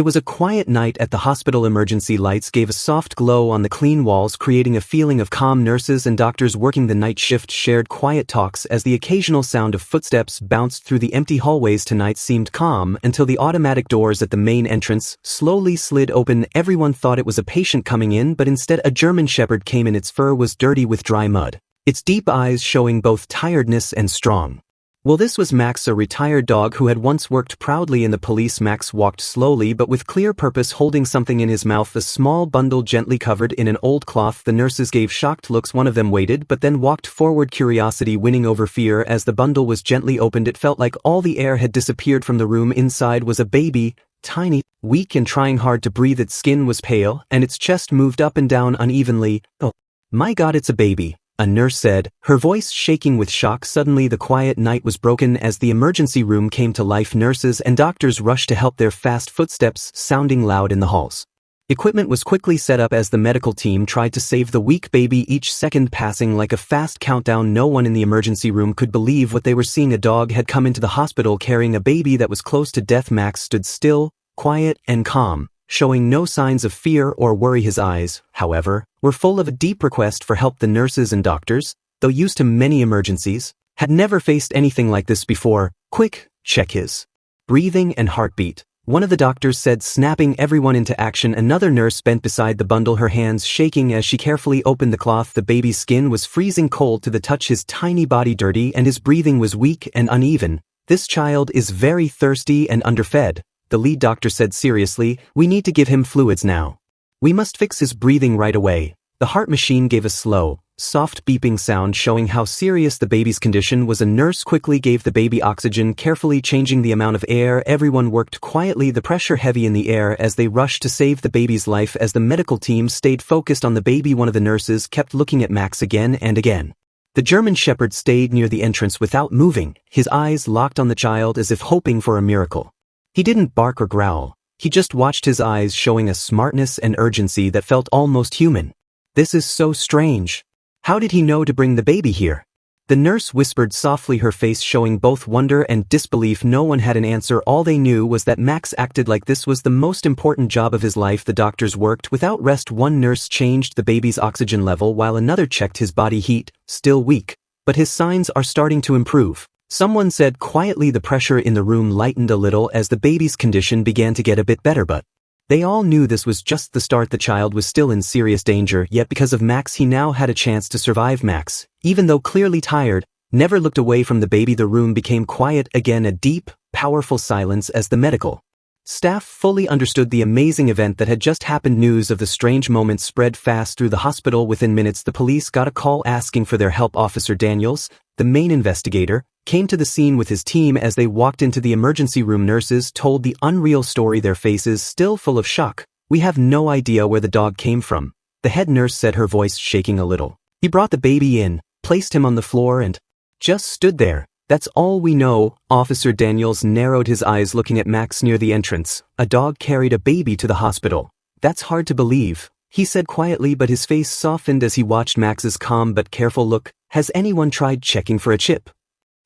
It was a quiet night at the hospital. Emergency lights gave a soft glow on the clean walls, creating a feeling of calm. Nurses and doctors working the night shift shared quiet talks as the occasional sound of footsteps bounced through the empty hallways. Tonight seemed calm until the automatic doors at the main entrance slowly slid open. Everyone thought it was a patient coming in, but instead a German Shepherd came in. Its fur was dirty with dry mud, its deep eyes showing both tiredness and strong. Well, this was Max, a retired dog who had once worked proudly in the police. Max walked slowly but with clear purpose, holding something in his mouth, a small bundle gently covered in an old cloth. The nurses gave shocked looks. One of them waited but then walked forward, curiosity winning over fear. As the bundle was gently opened, it felt like all the air had disappeared from the room. Inside was a baby, tiny, weak and trying hard to breathe. Its skin was pale and its chest moved up and down unevenly. "Oh, my God, it's a baby," a nurse said, her voice shaking with shock. Suddenly the quiet night was broken as the emergency room came to life. Nurses and doctors rushed to help, their fast footsteps sounding loud in the halls. Equipment was quickly set up as the medical team tried to save the weak baby, each second passing like a fast countdown. No one in the emergency room could believe what they were seeing. A dog had come into the hospital carrying a baby that was close to death. Max stood still, quiet and calm, showing no signs of fear or worry. His eyes, however, were full of a deep request for help. The nurses and doctors, though used to many emergencies, had never faced anything like this before. "Quick, check his breathing and heartbeat," one of the doctors said, snapping everyone into action. Another nurse bent beside the bundle, her hands shaking as she carefully opened the cloth. The baby's skin was freezing cold to the touch, his tiny body dirty, and his breathing was weak and uneven. "This child is very thirsty and underfed," the lead doctor said seriously. "We need to give him fluids now. We must fix his breathing right away." The heart machine gave a slow, soft beeping sound showing how serious the baby's condition was. A nurse quickly gave the baby oxygen, carefully changing the amount of air. Everyone worked quietly, the pressure heavy in the air as they rushed to save the baby's life. As the medical team stayed focused on the baby, one of the nurses kept looking at Max again and again. The German Shepherd stayed near the entrance without moving, his eyes locked on the child as if hoping for a miracle. He didn't bark or growl. He just watched, his eyes showing a smartness and urgency that felt almost human. "This is so strange. How did he know to bring the baby here?" the nurse whispered softly, her face showing both wonder and disbelief. No one had an answer. All they knew was that Max acted like this was the most important job of his life. The doctors worked without rest. One nurse changed the baby's oxygen level while another checked his body heat, still weak, but his signs are starting to improve. Someone said quietly. The pressure in the room lightened a little as the baby's condition began to get a bit better, but they all knew this was just the start. The child was still in serious danger, yet because of Max he now had a chance to survive. Max, even though clearly tired, never looked away from the baby. The room became quiet again, a deep, powerful silence as the medical staff fully understood the amazing event that had just happened. News of the strange moment spread fast through the hospital. Within minutes the police got a call asking for their help. Officer Daniels, the main investigator, came to the scene with his team. As they walked into the emergency room, nurses told the unreal story, their faces still full of shock. "We have no idea where the dog came from," the head nurse said, her voice shaking a little. "He brought the baby in, placed him on the floor and just stood there. That's all we know." Officer Daniels narrowed his eyes, looking at Max near the entrance. "A dog carried a baby to the hospital. That's hard to believe," he said quietly, but his face softened as he watched Max's calm but careful look. "Has anyone tried checking for a chip?"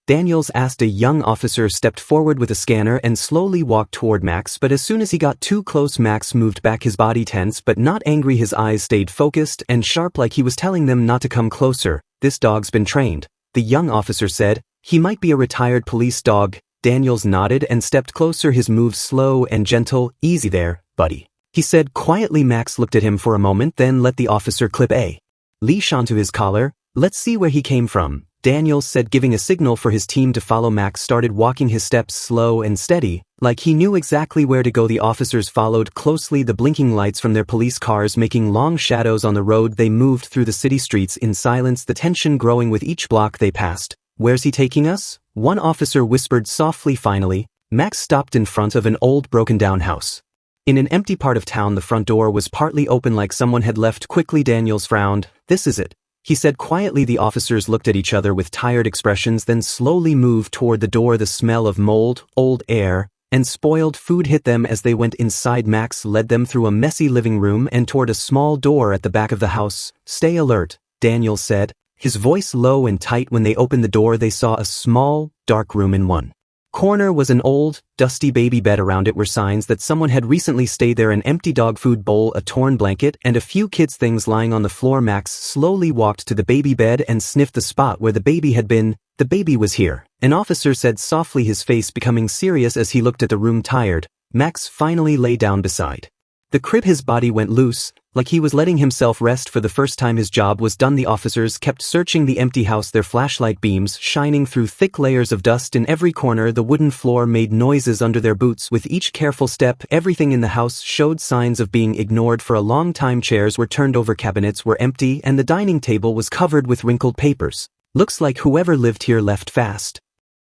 Daniels asked. A young officer stepped forward with a scanner and slowly walked toward Max, but as soon as he got too close, Max moved back, his body tense but not angry. His eyes stayed focused and sharp, like he was telling them not to come closer. "This dog's been trained," the young officer said. "He might be a retired police dog." Daniels nodded and stepped closer, his moves slow and gentle. "Easy there, buddy," he said quietly. Max looked at him for a moment, then let the officer clip a leash onto his collar. "Let's see where he came from," Daniels said, giving a signal for his team to follow. Max started walking, his steps slow and steady, like he knew exactly where to go. The officers followed closely, the blinking lights from their police cars making long shadows on the road. They moved through the city streets in silence, the tension growing with each block they passed. "Where's he taking us?" one officer whispered softly. Finally, Max stopped in front of an old broken-down house. In an empty part of town, the front door was partly open, like someone had left quickly. Daniels frowned. "This is it," he said quietly. The officers looked at each other with tired expressions, then slowly moved toward the door. The smell of mold, old air, and spoiled food hit them as they went inside. Max led them through a messy living room and toward a small door at the back of the house. "Stay alert," Daniels said, his voice low and tight. When they opened the door, they saw a small, dark room. In one corner was an old, dusty baby bed. Around it were signs that someone had recently stayed there: an empty dog food bowl, a torn blanket, and a few kids' things lying on the floor. Max slowly walked to the baby bed and sniffed the spot where the baby had been. The baby was here, an officer said softly, his face becoming serious as he looked at the room. Tired, Max finally lay down beside the crib. His body went loose, like he was letting himself rest for the first time. His job was done. The officers kept searching the empty house, their flashlight beams shining through thick layers of dust in every corner. The wooden floor made noises under their boots with each careful step. Everything in the house showed signs of being ignored for a long time. Chairs were turned over, cabinets were empty, and the dining table was covered with wrinkled papers. Looks like whoever lived here left fast,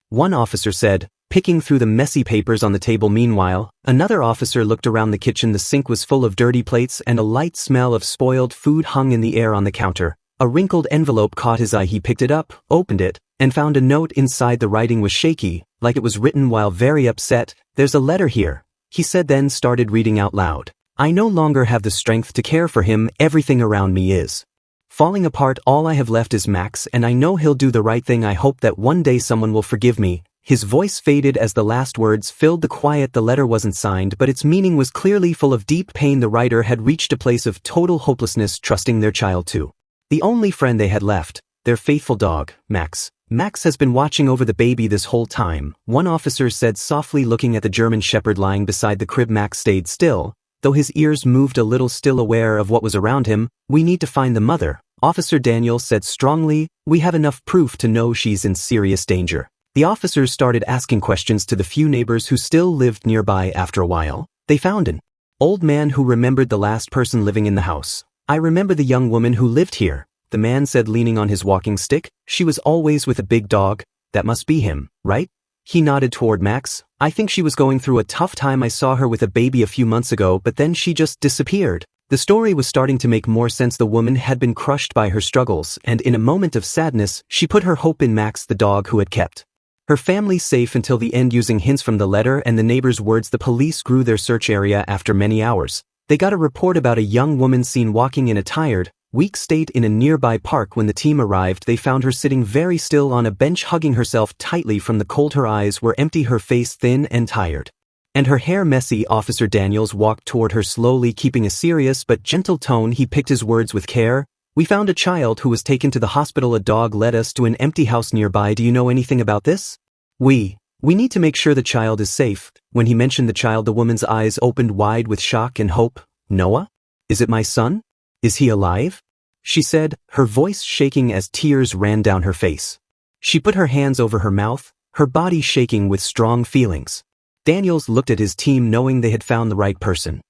one officer said, picking through the messy papers on the table. Meanwhile, another officer looked around the kitchen. The sink was full of dirty plates and a light smell of spoiled food hung in the air. On the counter, a wrinkled envelope caught his eye. He picked it up, opened it, and found a note inside. The writing was shaky, like it was written while very upset. "There's a letter here," he said, then started reading out loud. "I no longer have the strength to care for him. Everything around me is falling apart. All I have left is Max, and I know he'll do the right thing. I hope that one day someone will forgive me." His voice faded as the last words filled the quiet. The letter wasn't signed, but its meaning was clearly full of deep pain. The writer had reached a place of total hopelessness, trusting their child to the only friend they had left, their faithful dog, Max. "Max has been watching over the baby this whole time," one officer said softly, looking at the German Shepherd lying beside the crib. Max stayed still, though his ears moved a little, still aware of what was around him. "We need to find the mother," Officer Daniel said strongly. "We have enough proof to know she's in serious danger." The officers started asking questions to the few neighbors who still lived nearby. After a while, they found an old man who remembered the last person living in the house. "I remember the young woman who lived here," the man said, leaning on his walking stick. "She was always with a big dog. That must be him, right?" He nodded toward Max. "I think she was going through a tough time. I saw her with a baby a few months ago, but then she just disappeared." The story was starting to make more sense. The woman had been crushed by her struggles, and in a moment of sadness, she put her hope in Max, the dog who had kept her family safe until the end. Using hints from the letter and the neighbors' words, the police grew their search area. After many hours, they got a report about a young woman seen walking in a tired, weak state in a nearby park. When the team arrived, they found her sitting very still on a bench, hugging herself tightly from the cold. Her eyes were empty, her face thin and tired, and her hair messy. Officer Daniels walked toward her slowly, keeping a serious but gentle tone. He picked his words with care. "We found a child who was taken to the hospital. A dog led us to an empty house nearby. Do you know anything about this? We need to make sure the child is safe." When he mentioned the child, the woman's eyes opened wide with shock and hope. "Noah? Is it my son? Is he alive?" she said, her voice shaking as tears ran down her face. She put her hands over her mouth, her body shaking with strong feelings. Daniels looked at his team, knowing they had found the right person.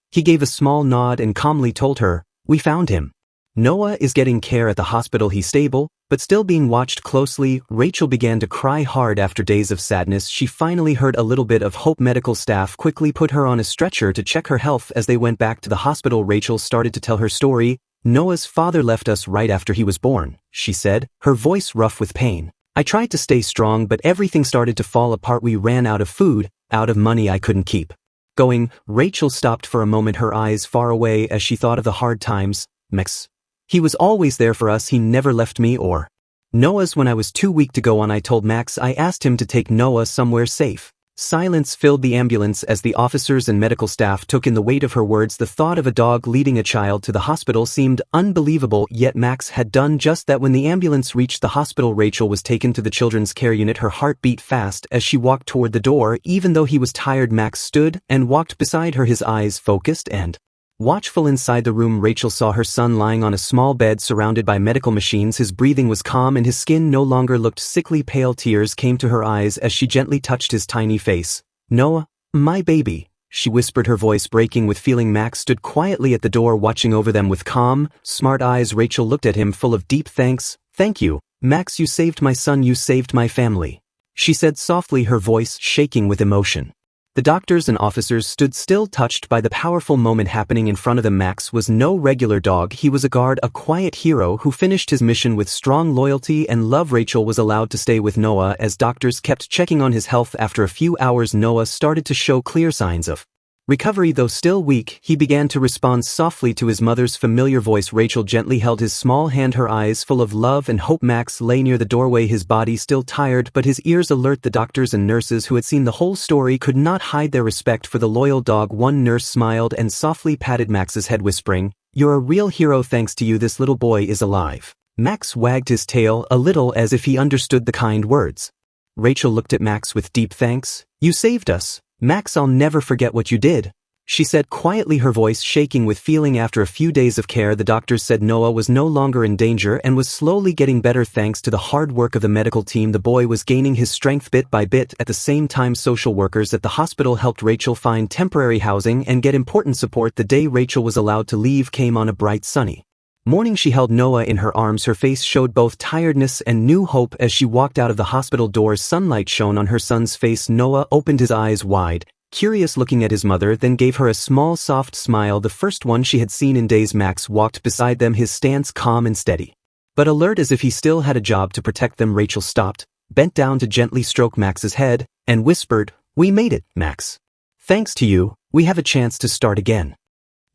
He gave a small nod and calmly told her, "We found him. Noah is getting care at the hospital. He's stable, but still being watched closely." Rachel began to cry hard. After days of sadness, she finally heard a little bit of hope. Medical staff quickly put her on a stretcher to check her health. As they went back to the hospital, Rachel started to tell her story. "Noah's father left us right after he was born," she said, her voice rough with pain. "I tried to stay strong, but everything started to fall apart. We ran out of food, out of money. I couldn't keep going." Rachel stopped for a moment, her eyes far away as she thought of the hard times. "Max, he was always there for us. He never left me or Noah's. When I was too weak to go on, I told Max. I asked him to take Noah somewhere safe." Silence filled the ambulance as the officers and medical staff took in the weight of her words. The thought of a dog leading a child to the hospital seemed unbelievable, yet Max had done just that. When the ambulance reached the hospital, Rachel was taken to the children's care unit. Her heart beat fast as she walked toward the door. Even though he was tired, Max stood and walked beside her, his eyes focused and watchful. Inside the room, Rachel saw her son lying on a small bed surrounded by medical machines. His breathing was calm and his skin no longer looked sickly pale. Tears came to her eyes as she gently touched his tiny face. "Noah, my baby," she whispered, her voice breaking with feeling. Max stood quietly at the door, watching over them with calm, smart eyes. Rachel looked at him full of deep thanks. "Thank you, Max. You saved my son. You saved my family," she said softly, her voice shaking with emotion. The doctors and officers stood still, touched by the powerful moment happening in front of them. Max was no regular dog. He was a guard, a quiet hero who finished his mission with strong loyalty and love. Rachel was allowed to stay with Noah as doctors kept checking on his health. After a few hours, Noah started to show clear signs of Recovery though still weak, he began to respond softly to his mother's familiar voice. Rachel gently held his small hand, her eyes full of love and hope. Max lay near the doorway, his body still tired but his ears alert. The doctors and nurses who had seen the whole story could not hide their respect for the loyal dog. One nurse smiled and softly patted Max's head, whispering, "You're a real hero. Thanks to you, this little boy is alive." Max wagged his tail a little as if he understood the kind words. Rachel looked at Max with deep thanks. "You saved us. Max, I'll never forget what you did," she said quietly, her voice shaking with feeling. After a few days of care, the doctors said Noah was no longer in danger and was slowly getting better thanks to the hard work of the medical team. The boy was gaining his strength bit by bit. At the same time, social workers at the hospital helped Rachel find temporary housing and get important support. The day Rachel was allowed to leave came on a bright, sunny morning. She held Noah in her arms. Her face showed both tiredness and new hope as she walked out of the hospital doors. Sunlight shone on her son's face. Noah opened his eyes wide, curious, looking at his mother, then gave her a small, soft smile, the first one she had seen in days. Max walked beside them, his stance calm and steady, but alert as if he still had a job to protect them. Rachel stopped, bent down to gently stroke Max's head, and whispered, "We made it, Max. Thanks to you, we have a chance to start again."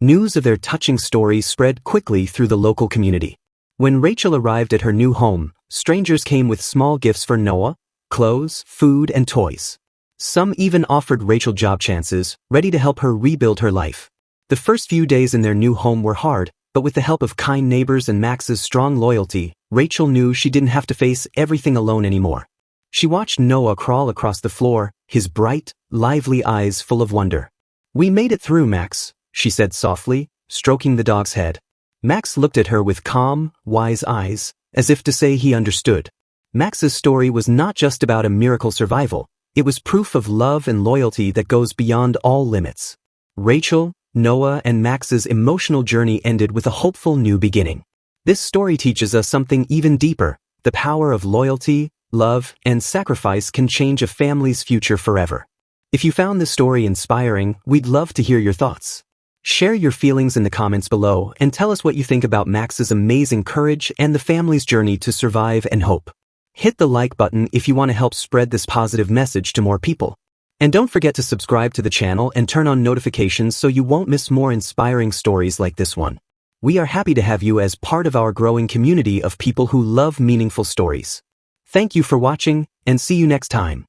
News of their touching story spread quickly through the local community. When Rachel arrived at her new home, strangers came with small gifts for Noah, clothes, food, and toys. Some even offered Rachel job chances, ready to help her rebuild her life. The first few days in their new home were hard, but with the help of kind neighbors and Max's strong loyalty, Rachel knew she didn't have to face everything alone anymore. She watched Noah crawl across the floor, his bright, lively eyes full of wonder. "We made it through, Max," she said softly, stroking the dog's head. Max looked at her with calm, wise eyes, as if to say he understood. Max's story was not just about a miracle survival. It was proof of love and loyalty that goes beyond all limits. Rachel, Noah, and Max's emotional journey ended with a hopeful new beginning. This story teaches us something even deeper. The power of loyalty, love, and sacrifice can change a family's future forever. If you found this story inspiring, we'd love to hear your thoughts. Share your feelings in the comments below and tell us what you think about Max's amazing courage and the family's journey to survive and hope. Hit the like button if you want to help spread this positive message to more people. And don't forget to subscribe to the channel and turn on notifications so you won't miss more inspiring stories like this one. We are happy to have you as part of our growing community of people who love meaningful stories. Thank you for watching, and see you next time.